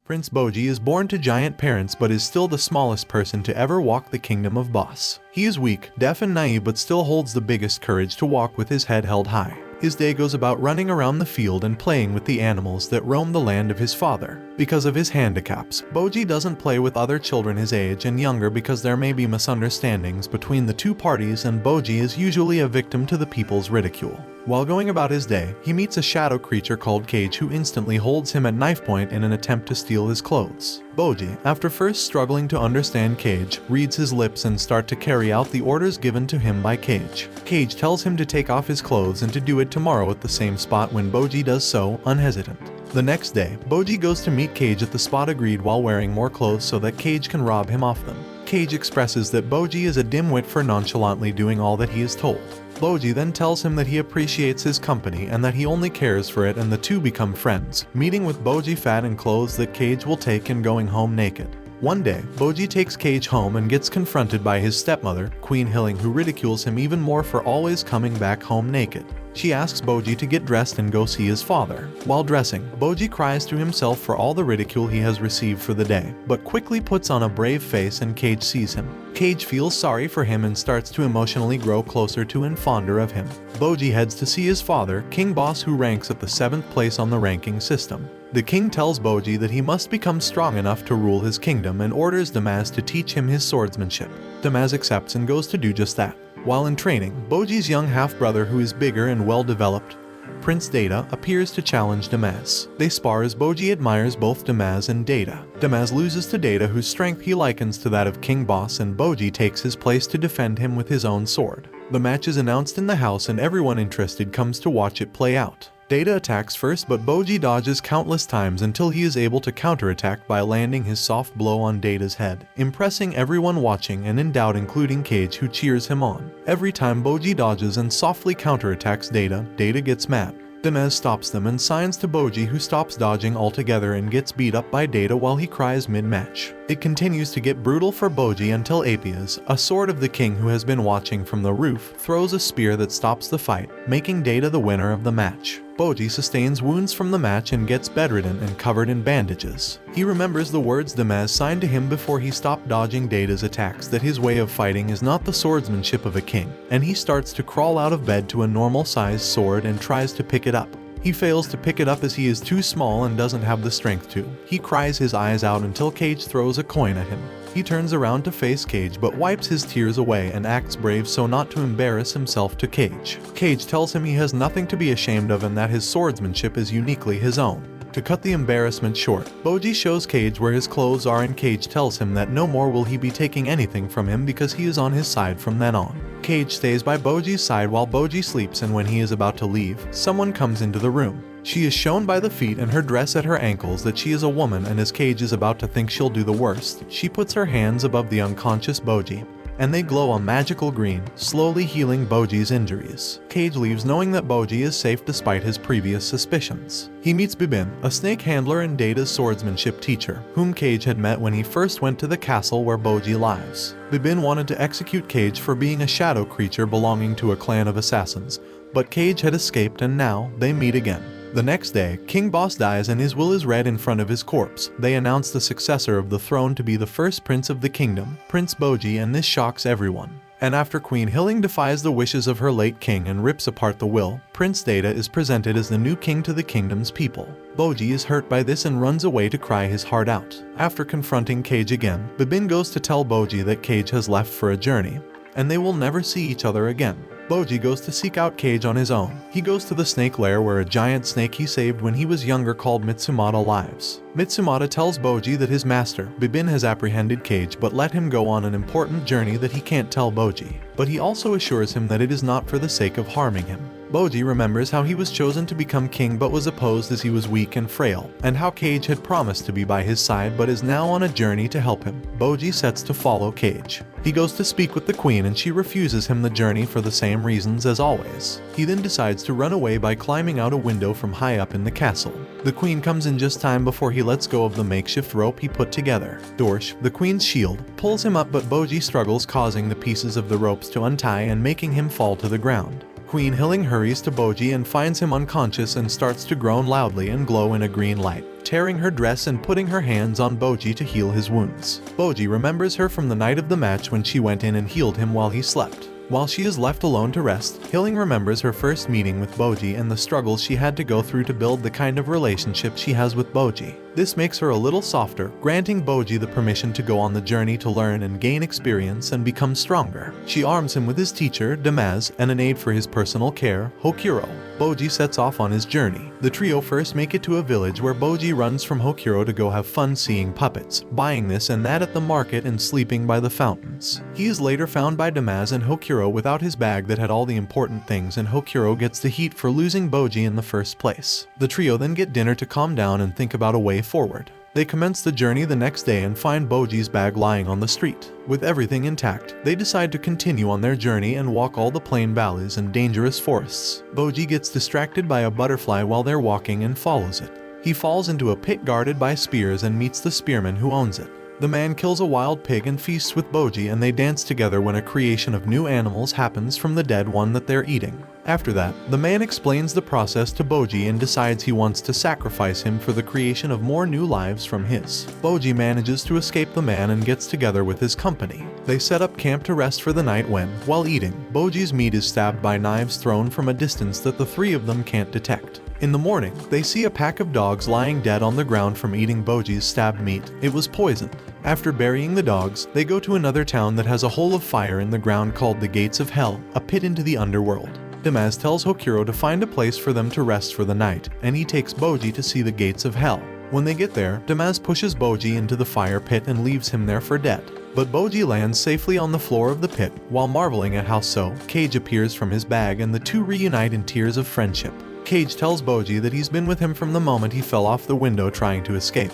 Prince Bojji is born to giant parents but is still the smallest person to ever walk the kingdom of Boss. He is weak, deaf and naive but still holds the biggest courage to walk with his head held high. His day goes about running around the field and playing with the animals that roam the land of his father. Because of his handicaps, Bojji doesn't play with other children his age and younger because there may be misunderstandings between the two parties, and Bojji is usually a victim to the people's ridicule. While going about his day, he meets a shadow creature called Cage who instantly holds him at knife point in an attempt to steal his clothes. Bojji, after first struggling to understand Cage, reads his lips and starts to carry out the orders given to him by Cage. Cage tells him to take off his clothes and to do it tomorrow at the same spot when Bojji does so, unhesitant. The next day, Bojji goes to meet Cage at the spot agreed while wearing more clothes so that Cage can rob him of them. Cage expresses that Bojji is a dimwit for nonchalantly doing all that he is told. Bojji then tells him that he appreciates his company and that he only cares for it, and the two become friends, meeting with Bojji fat in clothes that Cage will take and going home naked. One day, Bojji takes Cage home and gets confronted by his stepmother, Queen Hilling, who ridicules him even more for always coming back home naked. She asks Bojji to get dressed and go see his father. While dressing, Bojji cries to himself for all the ridicule he has received for the day, but quickly puts on a brave face and Cage sees him. Cage feels sorry for him and starts to emotionally grow closer to and fonder of him. Bojji heads to see his father, King Boss, who ranks at the 7th place on the ranking system. The king tells Bojji that he must become strong enough to rule his kingdom and orders Damaz to teach him his swordsmanship. Damaz accepts and goes to do just that. While in training, Bojji's young half-brother, who is bigger and well-developed, Prince Data, appears to challenge Damaz. They spar as Bojji admires both Damaz and Data. Damaz loses to Data, whose strength he likens to that of King Boss, and Bojji takes his place to defend him with his own sword. The match is announced in the house and everyone interested comes to watch it play out. Data attacks first, but Bojji dodges countless times until he is able to counterattack by landing his soft blow on Data's head, impressing everyone watching and in doubt, including Cage, who cheers him on. Every time Bojji dodges and softly counterattacks Data, Data gets mad. Damaz stops them and signs to Bojji, who stops dodging altogether and gets beat up by Data while he cries mid-match. It continues to get brutal for Bojji until Apias, a sword of the king who has been watching from the roof, throws a spear that stops the fight, making Data the winner of the match. Bojji sustains wounds from the match and gets bedridden and covered in bandages. He remembers the words Damaz signed to him before he stopped dodging Data's attacks, that his way of fighting is not the swordsmanship of a king, and he starts to crawl out of bed to a normal-sized sword and tries to pick it up. He fails to pick it up as he is too small and doesn't have the strength to. He cries his eyes out until Cage throws a coin at him. He turns around to face Cage but wipes his tears away and acts brave so not to embarrass himself to Cage. Cage tells him he has nothing to be ashamed of and that his swordsmanship is uniquely his own. To cut the embarrassment short, Bojji shows Cage where his clothes are and Cage tells him that no more will he be taking anything from him because he is on his side from then on. Cage stays by Bojji's side while Bojji sleeps, and when he is about to leave, someone comes into the room. She is shown by the feet and her dress at her ankles that she is a woman, and as Cage is about to think she'll do the worst, she puts her hands above the unconscious Bojji, and they glow a magical green, slowly healing Bojji's injuries. Cage leaves knowing that Bojji is safe despite his previous suspicions. He meets Bibin, a snake handler and Data's swordsmanship teacher, whom Cage had met when he first went to the castle where Bojji lives. Bibin wanted to execute Cage for being a shadow creature belonging to a clan of assassins, but Cage had escaped and now they meet again. The next day, King Boss dies and his will is read in front of his corpse. They announce the successor of the throne to be the first prince of the kingdom, Prince Bojji, and this shocks everyone. And after Queen Hilling defies the wishes of her late king and rips apart the will, Prince Data is presented as the new king to the kingdom's people. Bojji is hurt by this and runs away to cry his heart out. After confronting Cage again, Bibin goes to tell Bojji that Cage has left for a journey, and they will never see each other again. Bojji goes to seek out Cage on his own. He goes to the snake lair where a giant snake he saved when he was younger called Mitsumata lives. Mitsumata tells Bojji that his master, Bibin, has apprehended Cage but let him go on an important journey that he can't tell Bojji. But he also assures him that it is not for the sake of harming him. Bojji remembers how he was chosen to become king but was opposed as he was weak and frail, and how Cage had promised to be by his side but is now on a journey to help him. Bojji sets to follow Cage. He goes to speak with the queen and she refuses him the journey for the same reasons as always. He then decides to run away by climbing out a window from high up in the castle. The queen comes in just time before he lets go of the makeshift rope he put together. Dorsh, the queen's shield, pulls him up but Bojji struggles, causing the pieces of the ropes to untie and making him fall to the ground. Queen Hilling hurries to Bojji and finds him unconscious and starts to groan loudly and glow in a green light. tearing her dress and putting her hands on Bojji to heal his wounds. Bojji remembers her from the night of the match when she went in and healed him while he slept. While she is left alone to rest, Hilling remembers her first meeting with Bojji and the struggles she had to go through to build the kind of relationship she has with Bojji. This makes her a little softer, granting Bojji the permission to go on the journey to learn and gain experience and become stronger. She arms him with his teacher, Damaz, and an aide for his personal care, Hokuro. Bojji sets off on his journey. The trio first make it to a village where Bojji runs from Hokuro to go have fun seeing puppets, buying this and that at the market and sleeping by the fountains. He is later found by Damaz and Hokuro without his bag that had all the important things, and Hokuro gets the heat for losing Bojji in the first place. The trio then get dinner to calm down and think about a way forward. They commence the journey the next day and find Bojji's bag lying on the street. With everything intact, they decide to continue on their journey and walk all the plain valleys and dangerous forests. Bojji gets distracted by a butterfly while they're walking and follows it. He falls into a pit guarded by spears and meets the spearman who owns it. The man kills a wild pig and feasts with Bojji, and they dance together when a creation of new animals happens from the dead one that they're eating. After that, the man explains the process to Bojji and decides he wants to sacrifice him for the creation of more new lives from his. Bojji manages to escape the man and gets together with his company. They set up camp to rest for the night when, while eating, Bojji's meat is stabbed by knives thrown from a distance that the three of them can't detect. In the morning, they see a pack of dogs lying dead on the ground from eating Bojji's stabbed meat. It was poisoned. After burying the dogs, they go to another town that has a hole of fire in the ground called the Gates of Hell, a pit into the underworld. Damaz tells Hokuro to find a place for them to rest for the night, and he takes Bojji to see the Gates of Hell. When they get there, Damaz pushes Bojji into the fire pit and leaves him there for dead. But Bojji lands safely on the floor of the pit. While marveling at how so, Cage appears from his bag and the two reunite in tears of friendship. Cage tells Bojji that he's been with him from the moment he fell off the window trying to escape,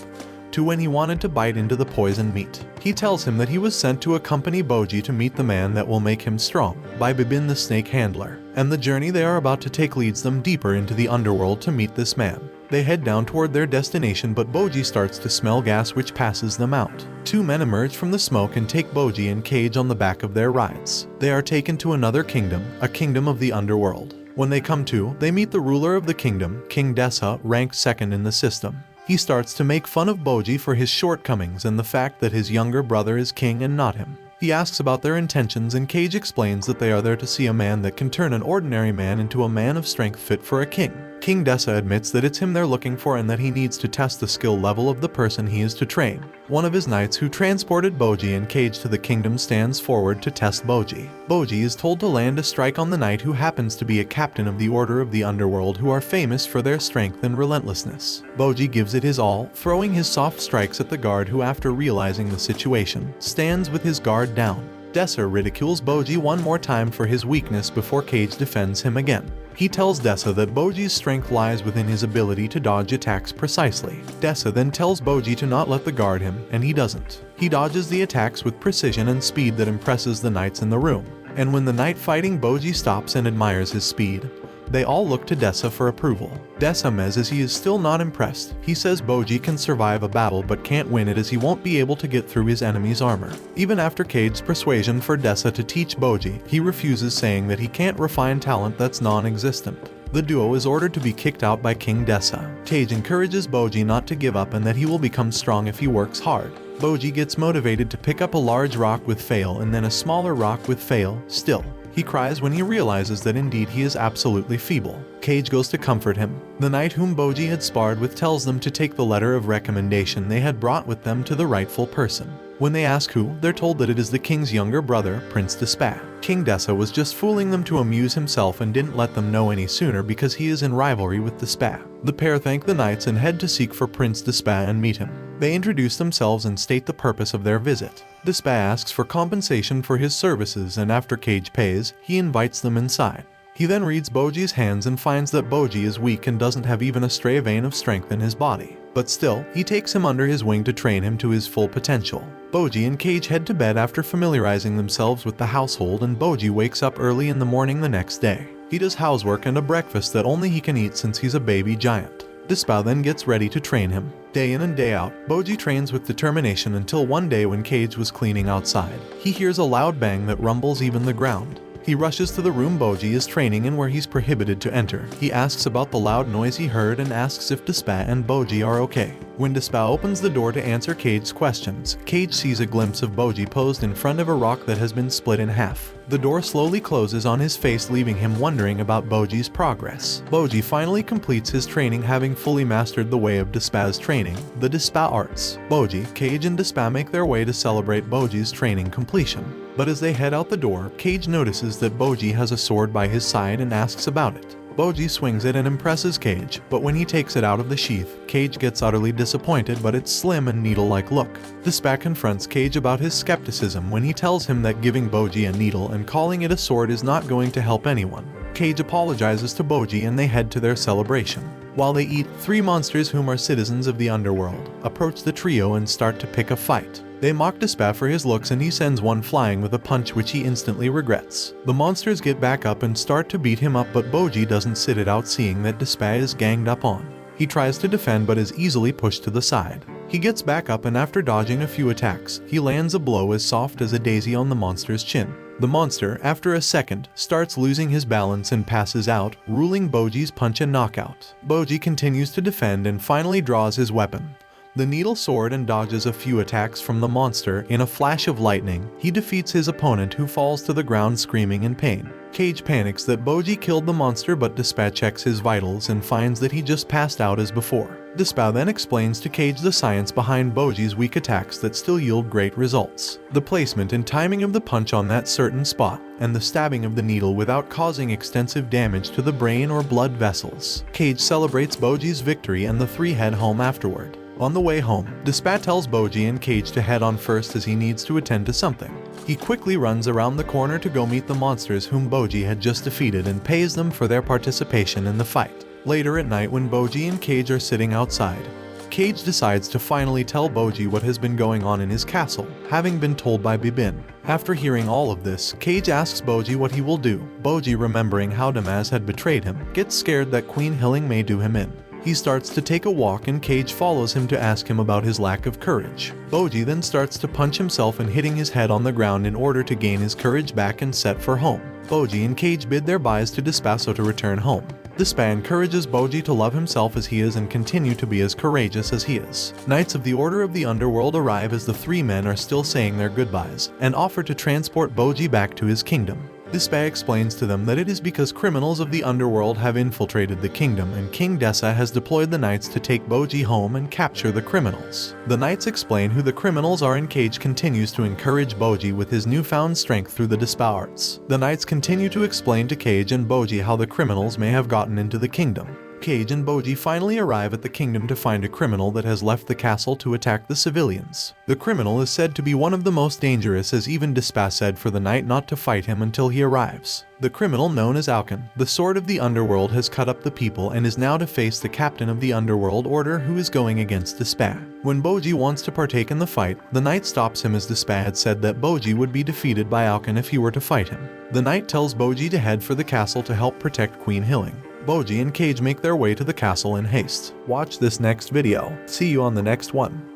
to when he wanted to bite into the poisoned meat. He tells him that he was sent to accompany Bojji to meet the man that will make him strong, by Bibin the snake handler, and the journey they are about to take leads them deeper into the underworld to meet this man. They head down toward their destination, but Bojji starts to smell gas which passes them out. Two men emerge from the smoke and take Bojji and Cage on the back of their rides. They are taken to another kingdom, a kingdom of the underworld. When they come to, they meet the ruler of the kingdom, King Dessa, ranked second in the system. He starts to make fun of Bojji for his shortcomings and the fact that his younger brother is king and not him. He asks about their intentions, and Cage explains that they are there to see a man that can turn an ordinary man into a man of strength fit for a king. King Dessa admits that it's him they're looking for and that he needs to test the skill level of the person he is to train. One of his knights who transported Bojji and Cage to the kingdom stands forward to test Bojji. Bojji is told to land a strike on the knight who happens to be a captain of the Order of the Underworld, who are famous for their strength and relentlessness. Bojji gives it his all, throwing his soft strikes at the guard who, after realizing the situation, stands with his guard down. Dessa ridicules Bojji one more time for his weakness before Cage defends him again. He tells Dessa that Bojji's strength lies within his ability to dodge attacks precisely. Dessa then tells Bojji to not let the guard him, and he doesn't. He dodges the attacks with precision and speed that impresses the knights in the room. And when the knight fighting Bojji stops and admires his speed, they all look to Dessa for approval. Dessa says he is still not impressed. He says Bojji can survive a battle but can't win it as he won't be able to get through his enemy's armor. Even after Cage's persuasion for Dessa to teach Bojji, he refuses, saying that he can't refine talent that's non-existent. The duo is ordered to be kicked out by King Dessa. Cage encourages Bojji not to give up and that he will become strong if he works hard. Bojji gets motivated to pick up a large rock with fail and then a smaller rock with fail still. He cries when he realizes that indeed he is absolutely feeble. Cage goes to comfort him. The knight whom Bojji had sparred with tells them to take the letter of recommendation they had brought with them to the rightful person. When they ask who, they're told that it is the king's younger brother, Prince Despa. King Dessa was just fooling them to amuse himself and didn't let them know any sooner because he is in rivalry with Despa. The pair thank the knights and head to seek for Prince Despa and meet him. They introduce themselves and state the purpose of their visit. Despa asks for compensation for his services, and after Cage pays, he invites them inside. He then reads Bojji's hands and finds that Bojji is weak and doesn't have even a stray vein of strength in his body. But still, he takes him under his wing to train him to his full potential. Bojji and Cage head to bed after familiarizing themselves with the household, and Bojji wakes up early in the morning the next day. He does housework and a breakfast that only he can eat since he's a baby giant. Despa then gets ready to train him. Day in and day out, Bojji trains with determination until one day when Cage was cleaning outside, he hears a loud bang that rumbles even the ground. He rushes to the room Bojji is training in where he's prohibited to enter. He asks about the loud noise he heard and asks if Despa and Bojji are okay. When Despa opens the door to answer Cage's questions, Cage sees a glimpse of Bojji posed in front of a rock that has been split in half. The door slowly closes on his face, leaving him wondering about Bojji's progress. Bojji finally completes his training, having fully mastered the way of Despa's training, the Despa arts. Bojji, Cage and Despa make their way to celebrate Bojji's training completion. But as they head out the door, Cage notices that Bojji has a sword by his side and asks about it. Bojji swings it and impresses Cage, but when he takes it out of the sheath, Cage gets utterly disappointed by its slim and needle-like look. Despa confronts Cage about his skepticism when he tells him that giving Bojji a needle and calling it a sword is not going to help anyone. Cage apologizes to Bojji and they head to their celebration. While they eat, 3 monsters whom are citizens of the underworld approach the trio and start to pick a fight. They mock Despa for his looks and he sends one flying with a punch which he instantly regrets. The monsters get back up and start to beat him up, but Bojji doesn't sit it out seeing that Despa is ganged up on. He tries to defend but is easily pushed to the side. He gets back up and after dodging a few attacks, he lands a blow as soft as a daisy on the monster's chin. The monster, after a second, starts losing his balance and passes out, ruling Bojji's punch a knockout. Bojji continues to defend and finally draws his weapon, the needle sword, and dodges a few attacks from the monster. In a flash of lightning, he defeats his opponent, who falls to the ground screaming in pain. Cage panics that Bojji killed the monster, but Despa checks his vitals and finds that he just passed out as before. Despa then explains to Cage the science behind Bojji's weak attacks that still yield great results. The placement and timing of the punch on that certain spot, and the stabbing of the needle without causing extensive damage to the brain or blood vessels. Cage celebrates Bojji's victory and the 3 head home afterward. On the way home, Despa tells Bojji and Cage to head on first as he needs to attend to something. He quickly runs around the corner to go meet the monsters whom Bojji had just defeated and pays them for their participation in the fight. Later at night, when Bojji and Cage are sitting outside, Cage decides to finally tell Bojji what has been going on in his castle, having been told by Bibin. After hearing all of this, Cage asks Bojji what he will do. Bojji, remembering how Damaz had betrayed him, gets scared that Queen Hilling may do him in. He starts to take a walk and Cage follows him to ask him about his lack of courage. Bojji then starts to punch himself and hitting his head on the ground in order to gain his courage back and set for home. Bojji and Cage bid their byes to Despa to return home. Despa encourages Bojji to love himself as he is and continue to be as courageous as he is. Knights of the Order of the Underworld arrive as the 3 men are still saying their goodbyes, and offer to transport Bojji back to his kingdom. Despa explains to them that it is because criminals of the underworld have infiltrated the kingdom and King Dessa has deployed the knights to take Bojji home and capture the criminals. The knights explain who the criminals are and Cage continues to encourage Bojji with his newfound strength through the Despa arts. The knights continue to explain to Cage and Bojji how the criminals may have gotten into the kingdom. Cage and Bojji finally arrive at the kingdom to find a criminal that has left the castle to attack the civilians. The criminal is said to be one of the most dangerous, as even Despa said for the knight not to fight him until he arrives. The criminal, known as Alkan, the sword of the underworld, has cut up the people and is now to face the captain of the underworld order, who is going against Despa. When Bojji wants to partake in the fight, the knight stops him as Despa had said that Bojji would be defeated by Alkan if he were to fight him. The knight tells Bojji to head for the castle to help protect Queen Hilling. Bojji and Cage make their way to the castle in haste. Watch this next video. See you on the next one.